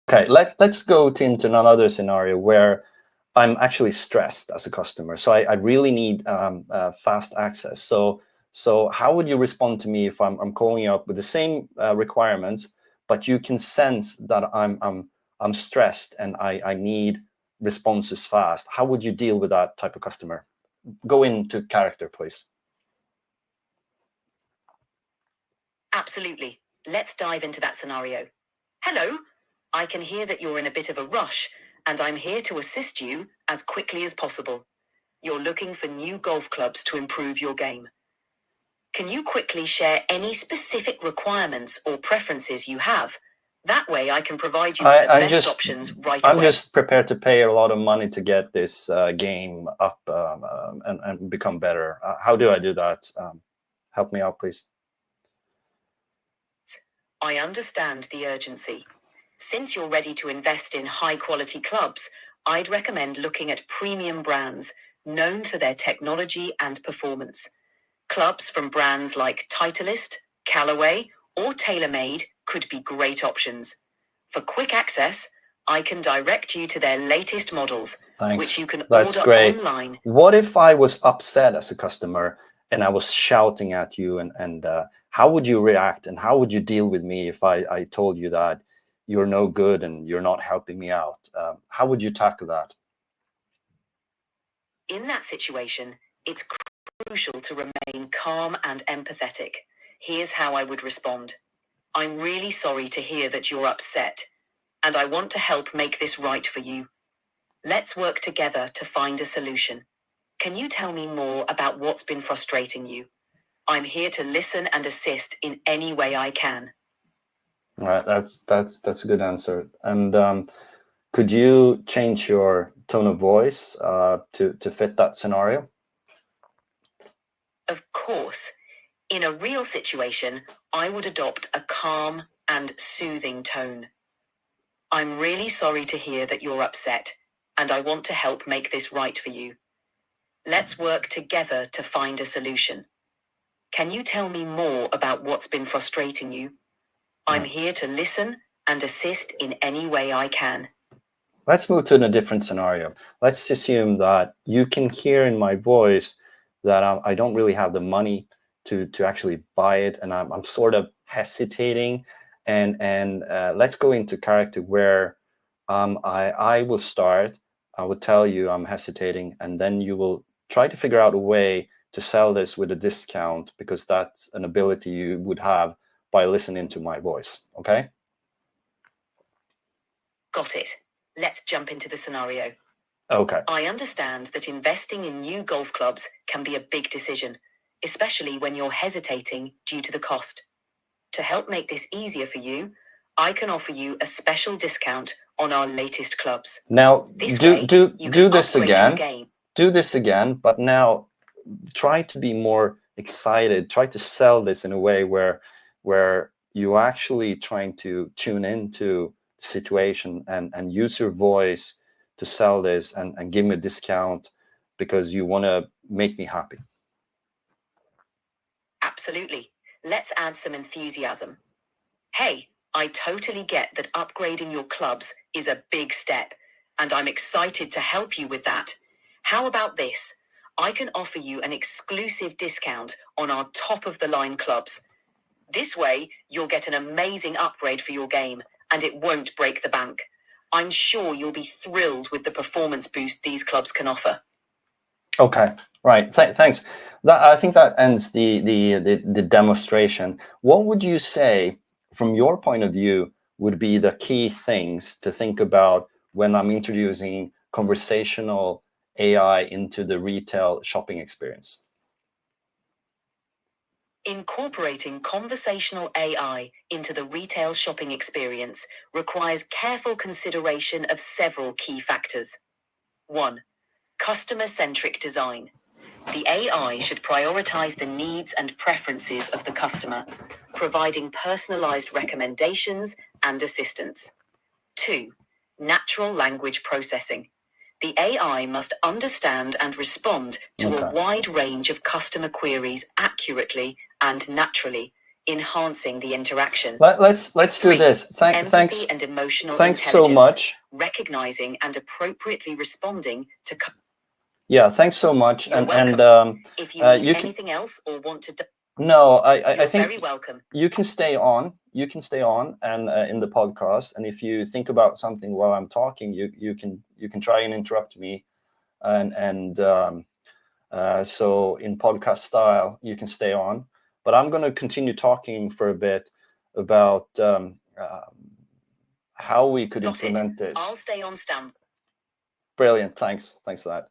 Okay, let's go into another scenario where I'm actually stressed as a customer. So I really need fast access. So how would you respond to me if I'm calling you up with the same requirements, but you can sense that I'm stressed and I need responses fast? How would you deal with that type of customer? Go into character, please. Absolutely. Let's dive into that scenario. Hello, I can hear that you're in a bit of a rush, and I'm here to assist you as quickly as possible. You're looking for new golf clubs to improve your game. Can you quickly share any specific requirements or preferences you have? That way I can provide you with the best options right away. I'm just prepared to pay a lot of money to get this game up and become better. How do I do that? Help me out, please. I understand the urgency. Since you're ready to invest in high-quality clubs, I'd recommend looking at premium brands known for their technology and performance. Clubs from brands like Titleist, Callaway, or TaylorMade could be great options. For quick access, I can direct you to their latest models, which you can order online. What if I was upset as a customer and I was shouting at you, and how would you react, and how would you deal with me if I told you that you're no good and you're not helping me out? How would you tackle that? In that situation, it's crucial to remain calm and empathetic. Here's how I would respond. I'm really sorry to hear that you're upset, and I want to help make this right for you. Let's work together to find a solution. Can you tell me more about what's been frustrating you? I'm here to listen and assist in any way I can. All right, that's a good answer. And could you change your tone of voice to fit that scenario? Of course. In a real situation, I would adopt a calm and soothing tone. I'm really sorry to hear that you're upset, and I want to help make this right for you. Let's work together to find a solution. Can you tell me more about what's been frustrating you? I'm here to listen and assist in any way I can. Let's move to a different scenario. Let's assume that you can hear in my voice that I don't really have the money to actually buy it, and I'm sort of hesitating. And let's go into character where I will start. I will tell you I'm hesitating, and then you will try to figure out a way to sell this with a discount, because that's an ability you would have by listening to my voice. Okay? Got it. Let's jump into the scenario. Okay. I understand that investing in new golf clubs can be a big decision, especially when you're hesitating due to the cost. To help make this easier for you, I can offer you a special discount on our latest clubs. Now, do this again. Do this again, but now try to be more excited. Try to sell this in a way where you actually trying to tune into the situation and use your voice to sell this and give me a discount because you want to make me happy. Absolutely. Let's add some enthusiasm. Hey, I totally get that upgrading your clubs is a big step, and I'm excited to help you with that. How about this? I can offer you an exclusive discount on our top-of-the-line clubs. This way, you'll get an amazing upgrade for your game, and it won't break the bank. I'm sure you'll be thrilled with the performance boost these clubs can offer. Okay, right. Thanks. I think that ends the demonstration. What would you say, from your point of view, would be the key things to think about when I'm introducing conversational AI into the retail shopping experience? Incorporating conversational AI into the retail shopping experience requires careful consideration of several key factors. 1. Customer-centric design. The AI should prioritize the needs and preferences of the customer, providing personalized recommendations and assistance. 2. Natural language processing. The AI must understand and respond to a wide range of customer queries accurately and naturally, enhancing the interaction. Let's do 3. this. Empathy Thanks. and emotional Thanks so intelligence, much. recognizing and appropriately responding to. Yeah, thanks so much. You're welcome. If you need anything else or want to. No, I You're think very welcome. you can stay on. You can stay on and in the podcast. And if you think about something while I'm talking, you can try and interrupt me. So in podcast style, you can stay on. But I'm going to continue talking for a bit about how we could implement this. I'll stay on stand. Brilliant. Thanks for that.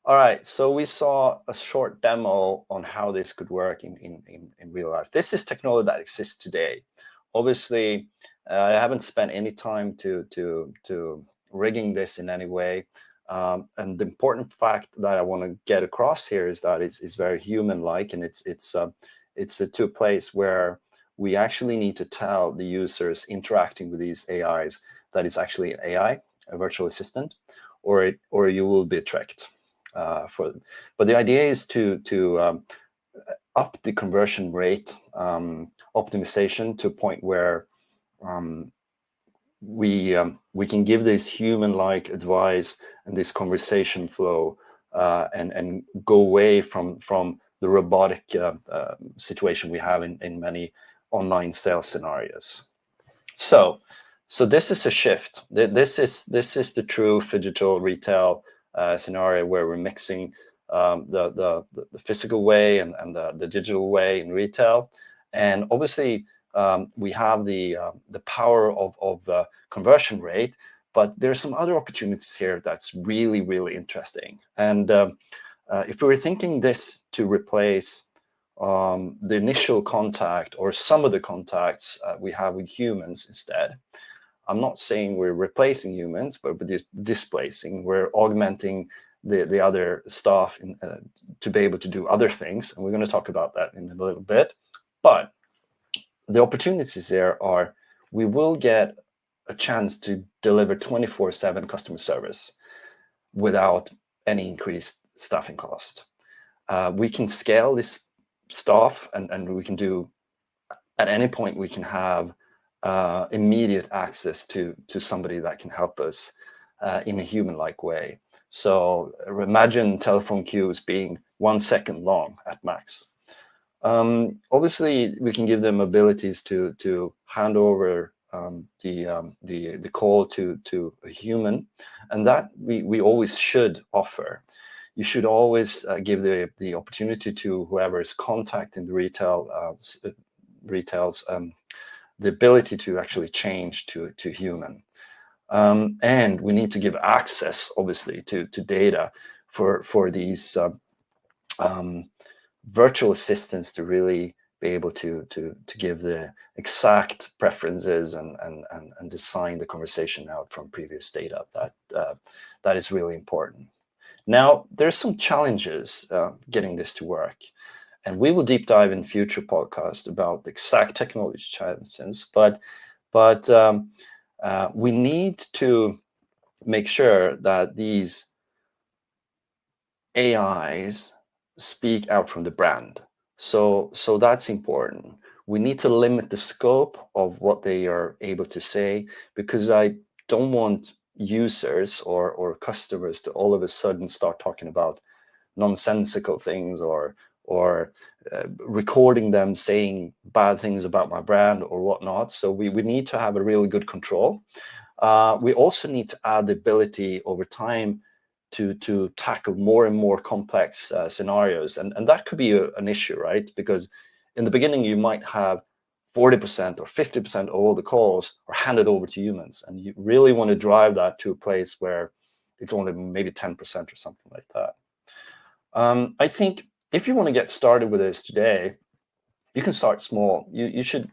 All right, so we saw a short demo on how this could work in real life. This is technology that exists today. Obviously, I haven't spent any time to rigging this in any way. And the important fact that I want to get across here is that it's very human-like, and it's to a place where we actually need to tell the users interacting with these AIs that it's actually an AI, a virtual assistant, or you will be tricked. For them. But the idea is to up the conversion rate optimization to a point where we can give this human-like advice and this conversation flow and go away from the robotic situation we have in many online sales scenarios. So this is a shift. This is the true digital retail scenario where we're mixing the physical way and the digital way in retail. And obviously, we have the power of conversion rate, but there's some other opportunities here that's really, really interesting. And if we were thinking this to replace the initial contact or some of the contacts we have with humans instead, I'm not saying we're replacing humans, but displacing. We're augmenting the other staff to be able to do other things. And we're going to talk about that in a little bit. But the opportunities there are, we will get a chance to deliver 24/7 customer service without any increased staffing cost. We can scale this staff and we can do, at any point, we can have immediate access to somebody that can help us in a human-like way. So imagine telephone queues being 1 second long at max. Obviously, we can give them abilities to hand over the call to a human, and that we always should offer. You should always give the opportunity to whoever is contacting the retails the ability to actually change to human. And we need to give access, obviously, to data for these virtual assistants to really be able to give the exact preferences and design the conversation out from previous data. That is really important. Now, there's some challenges getting this to work. And we will deep dive in future podcasts about the exact technology challenges, but we need to make sure that these AIs speak out from the brand. So that's important. We need to limit the scope of what they are able to say, because I don't want users or customers to all of a sudden start talking about nonsensical things or recording them saying bad things about my brand or whatnot. So we need to have a really good control. We also need to add the ability over time to tackle more and more complex scenarios. And that could be an issue, right? Because in the beginning, you might have 40% or 50% of all the calls are handed over to humans. And you really want to drive that to a place where it's only maybe 10% or something like that. I think if you want to get started with this today, you can start small. You should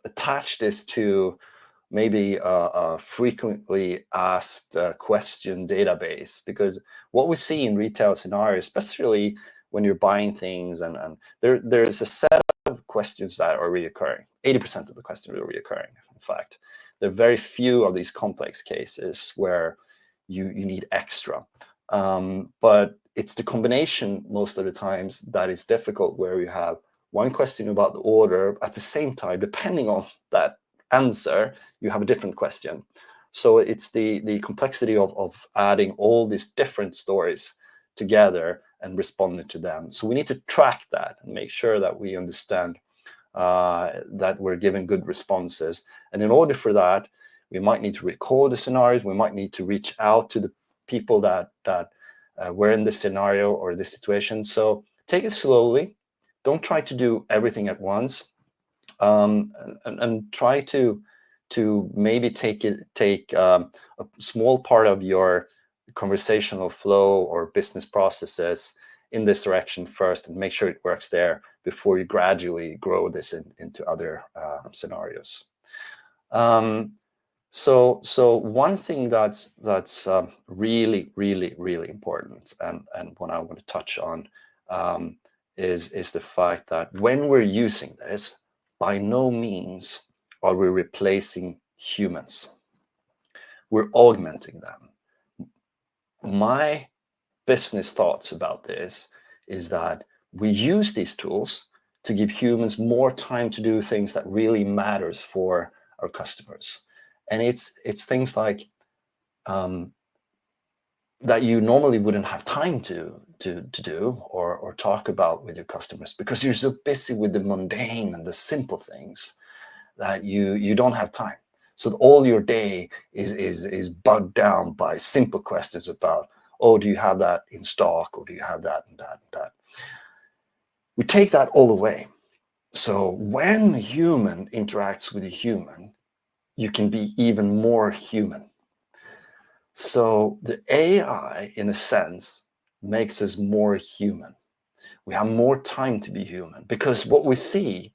attach this to maybe a frequently asked question database, because what we see in retail scenarios, especially when you're buying things, and there's a set of questions that are reoccurring. 80% of the questions are reoccurring. In fact, there are very few of these complex cases where you need extra. But it's the combination most of the times that is difficult, where you have one question about the order. At the same time, depending on that answer, you have a different question. So it's the complexity of adding all these different stories together and responding to them. So we need to track that and make sure that we understand that we're giving good responses. And in order for that, we might need to record the scenarios. We might need to reach out to the people that were in this scenario or this situation. So take it slowly. Don't try to do everything at once, and try to maybe take a small part of your conversational flow or business processes in this direction first, and make sure it works there before you gradually grow this into other scenarios. So one thing that's really, really, really important, and what I want to touch on, is the fact that when we're using this, by no means are we replacing humans. We're augmenting them. My business thoughts about this is that we use these tools to give humans more time to do things that really matters for our customers. And it's things like that you normally wouldn't have time to do or talk about with your customers, because you're so busy with the mundane and the simple things that you don't have time. So all your day is bogged down by simple questions about, oh, do you have that in stock, or do you have that and that and that? We take that all away. So when a human interacts with a human, you can be even more human. So the AI, in a sense, makes us more human. We have more time to be human, because what we see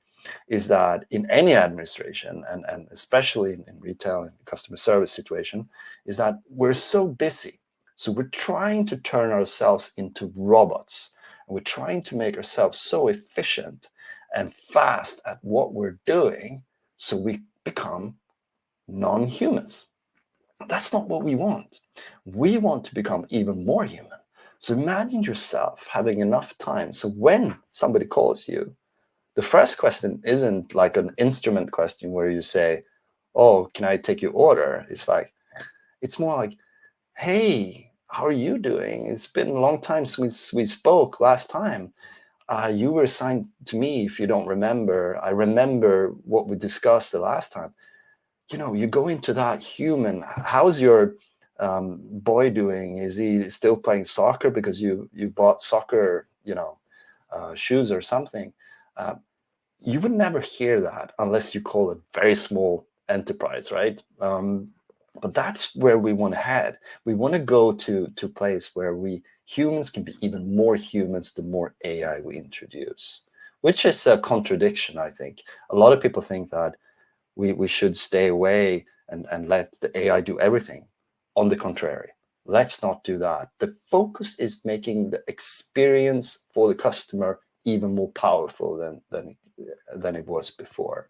is that in any administration, and especially in retail and customer service situation, is that we're so busy. So we're trying to turn ourselves into robots, and we're trying to make ourselves so efficient and fast at what we're doing, so we become non-humans. That's not what we want. We want to become even more human. So imagine yourself having enough time. So when somebody calls you, the first question isn't like an instrument question where you say, oh, can I take your order? It's more like, hey, how are you doing? It's been a long time since we spoke last time. You were assigned to me, if you don't remember. I remember what we discussed the last time. You go into that human. How's your boy doing? Is he still playing soccer because you bought soccer, shoes or something? You would never hear that unless you call a very small enterprise, right? But that's where we want to head. We want to go to a place where humans can be even more humans the more AI we introduce, which is a contradiction, I think. A lot of people think that we should stay away and let the AI do everything. On the contrary, let's not do that. The focus is making the experience for the customer even more powerful than it was before.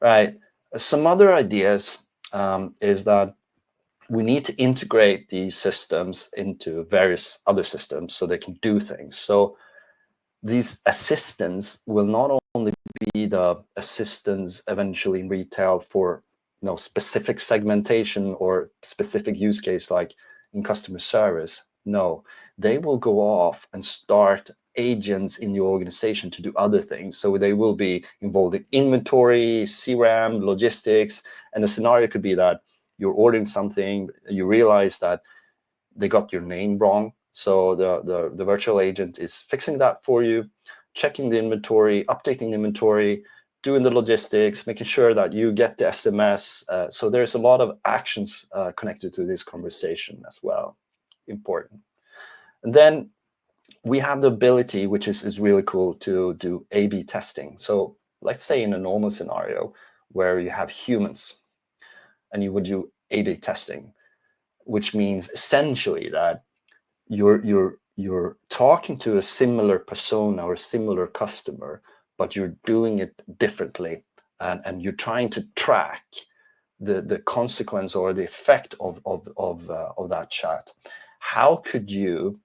Right. Some other ideas is that we need to integrate these systems into various other systems so they can do things. So these assistants will not only be the assistants eventually in retail for specific segmentation or specific use case like in customer service. No, they will go off and start agents in your organization to do other things. So they will be involved in inventory, CRM, logistics, and the scenario could be that you're ordering something, you realize that they got your name wrong. So the virtual agent is fixing that for you, checking the inventory, updating the inventory, doing the logistics, making sure that you get the SMS. So there's a lot of actions connected to this conversation as well. Important. And then we have the ability, which is really cool, to do A/B testing. So let's say in a normal scenario where you have humans and you would do A/B testing, which means essentially that you're talking to a similar persona or a similar customer, but you're doing it differently, and you're trying to track the consequence or the effect of that chat. How could you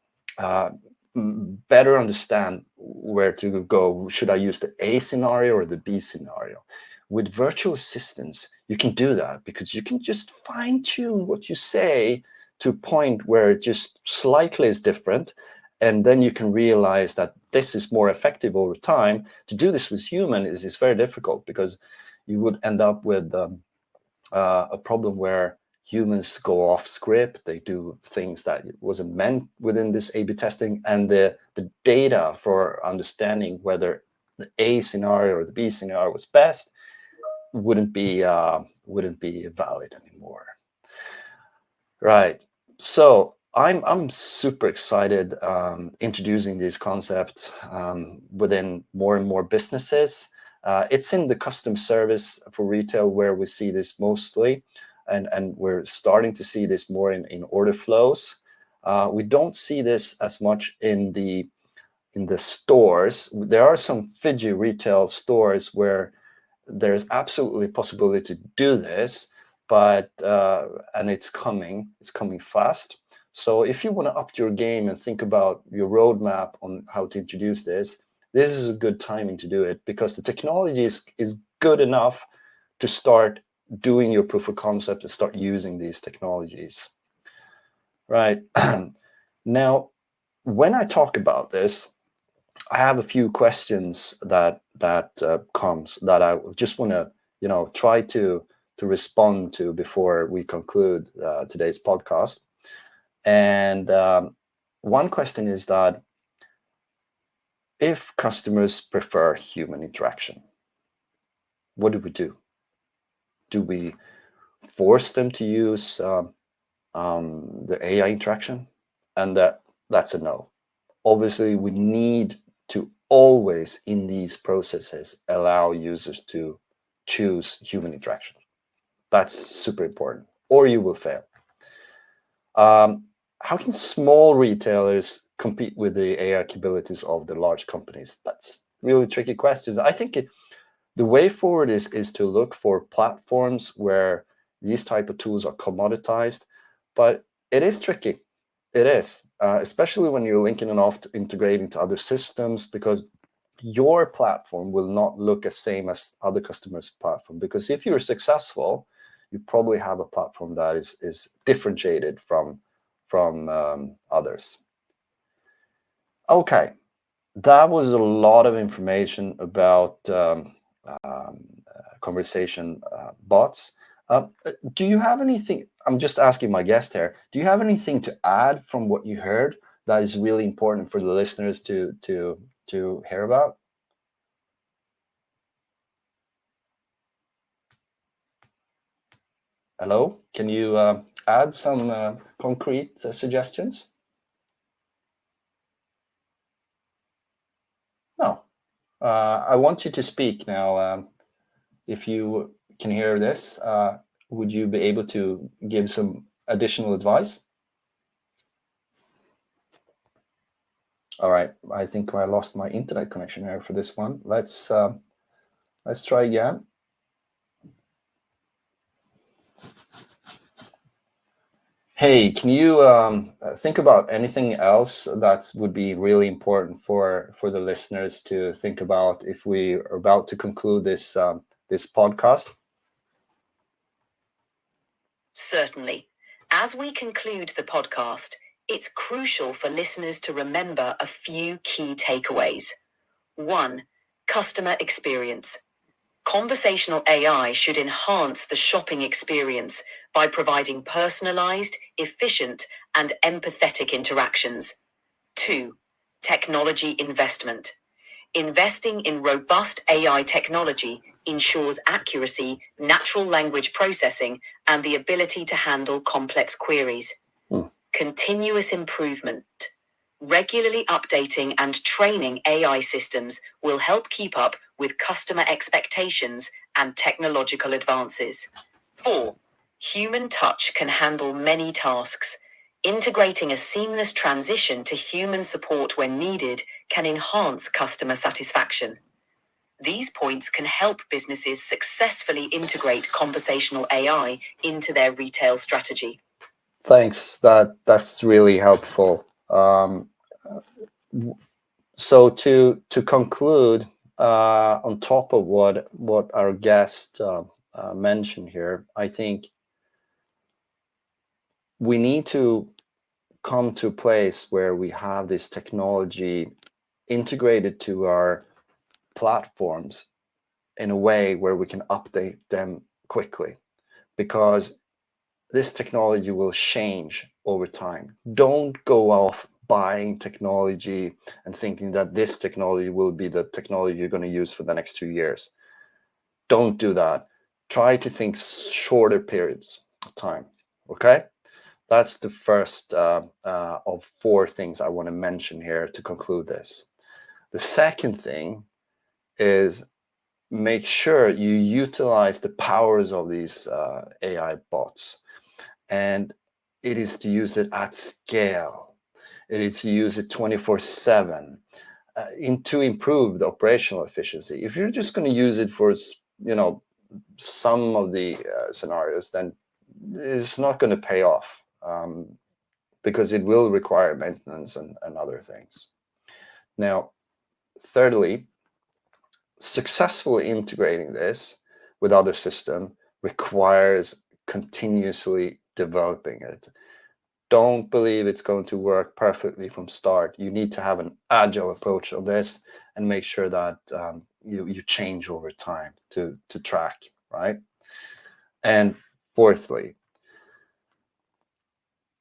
better understand where to go. Should I use the A scenario or the B scenario? With virtual assistants, you can do that because you can just fine tune what you say to a point where it just slightly is different. And then you can realize that this is more effective over time. To do this with human is very difficult because you would end up with a problem where humans go off script. They do things that wasn't meant within this A/B testing, and the data for understanding whether the A scenario or the B scenario was best wouldn't be valid anymore. Right. So I'm super excited introducing these concepts within more and more businesses. It's in the custom service for retail where we see this mostly, and we're starting to see this more in order flows. We don't see this as much in the stores. There are some Fiji retail stores where there's absolutely possibility to do this, but and it's coming fast. So if you want to up your game and think about your roadmap on how to introduce this is a good timing to do it, because the technology is good enough to start doing your proof of concept and start using these technologies. Right. Now, when I talk about this, I have a few questions that comes that I just want to try to respond to before we conclude today's podcast. And one question is that if customers prefer human interaction, what do we do? Do we force them to use the AI interaction? And that's a no. Obviously, we need to always, in these processes, allow users to choose human interaction. That's super important, or you will fail. How can small retailers compete with the AI capabilities of the large companies? That's really tricky questions. I think the way forward is to look for platforms where these type of tools are commoditized, but it is tricky. It is, especially when you're linking it off to integrating to other systems, because your platform will not look the same as other customers' platform. Because if you're successful, you probably have a platform that is differentiated from others. Okay, that was a lot of information about conversation bots. Do you have anything? I'm just asking my guest here. Do you have anything to add from what you heard that is really important for the listeners to hear about? Hello, can you add some concrete suggestions? No. I want you to speak now. If you can hear this, would you be able to give some additional advice? All right, I think I lost my internet connection here for this one. Let's try again. Hey, can you think about anything else that would be really important for the listeners to think about if we are about to conclude this this podcast? Certainly. As we conclude the podcast, it's crucial for listeners to remember a few key takeaways. 1. Customer experience. Conversational AI should enhance the shopping experience by providing personalized, efficient, and empathetic interactions. 2. Technology investment. Investing in robust AI technology ensures accuracy, natural language processing, and the ability to handle complex queries. Continuous improvement. Regularly updating and training AI systems will help keep up with customer expectations and technological advances. 4. Human touch can handle many tasks. Integrating a seamless transition to human support when needed can enhance customer satisfaction. These points can help businesses successfully integrate conversational AI into their retail strategy. Thanks. That's really helpful. So to conclude, on top of what our guest mentioned here, I think we need to come to a place where we have this technology integrated to our platforms in a way where we can update them quickly, because this technology will change over time. Don't go off buying technology and thinking that this technology will be the technology you're going to use for the next 2 years. Don't do that. Try to think shorter periods of time. Okay? That's the first of 4 things I want to mention here to conclude this. The second thing is, make sure you utilize the powers of these AI bots. And it is to use it at scale. It is to use it 24/7 to improve the operational efficiency. If you're just going to use it for, some of the scenarios, then it's not going to pay off, because it will require maintenance and other things. Now, thirdly, successfully integrating this with other system requires continuously developing it. Don't believe it's going to work perfectly from start. You need to have an agile approach of this and make sure that you change over time to track, right? And fourthly,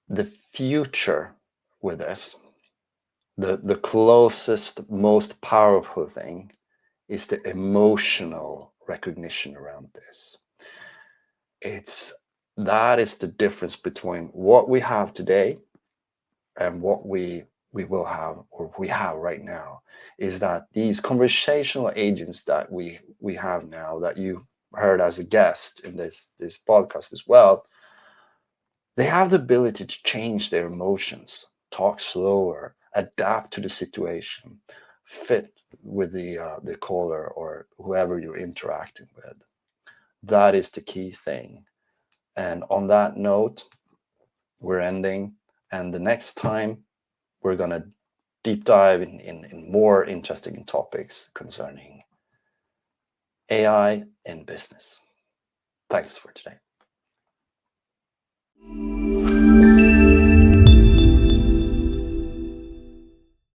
the future with this, the closest, most powerful thing is the emotional recognition around this. That is the difference between what we have today and what we will have, or we have right now, is that these conversational agents that we have now, that you heard as a guest in this podcast as well, they have the ability to change their emotions, talk slower, adapt to the situation, fit with the caller or whoever you're interacting with. That is the key thing. And on that note, we're ending. And the next time, we're going to deep dive in more interesting topics concerning AI in business. Thanks for today.